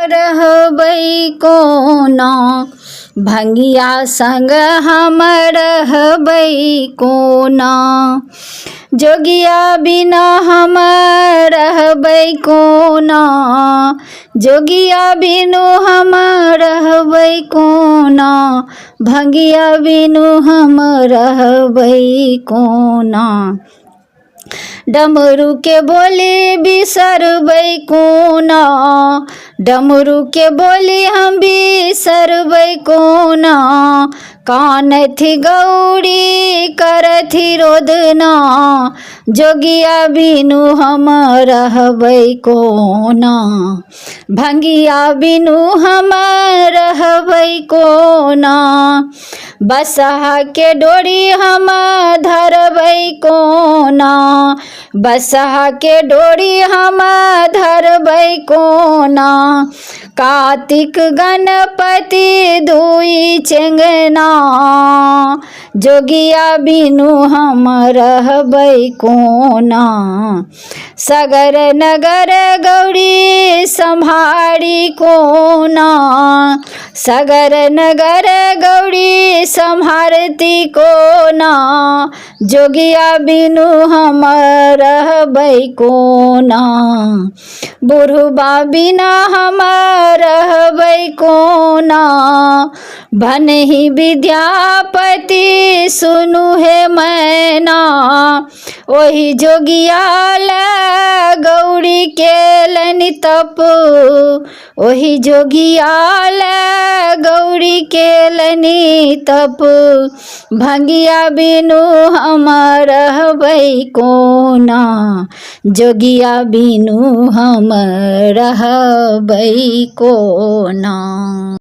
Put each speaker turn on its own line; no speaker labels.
रहबै कोना, भंगिया संग हम रहबै कोना। जोगिया बिना हम रहबै कोना, जोगिया बिनु हम रहबै कोना, भंगिया बिनु हम रहबै कोना। डमरू के बोली बिसरबै कोना, डमरू के बोली हम बिसरबै कोना। कानथि गौरी करथि रोदना, जोगिया बिनु हम रहबै कोना, भंगिया बिनु हम रहबै कोना। बसहा के डोरी हम धरबै कोना, बसहा के डोरी हम धरबै कोना। कार्तिक गणपति दुई चेंगना, जोगिया बिनु हम रहबै कोना। सगर नगर गौरी सम्हारी कोना, सगर नगर गौरी सम्हारती कोना। जोगिया बिनु हम रहबै कोना, बुढ़बा बिना हम रहबै कोना। भनहि विद्यापति सुनु हे मैना, ओहि जोगिया ला गौरी केलनि तप, ओहि जोगिया ला गौरी केलनि तप। भंगिया बिनु हम रहबै कोना, जोगिया बिनु हम रहबै कोना।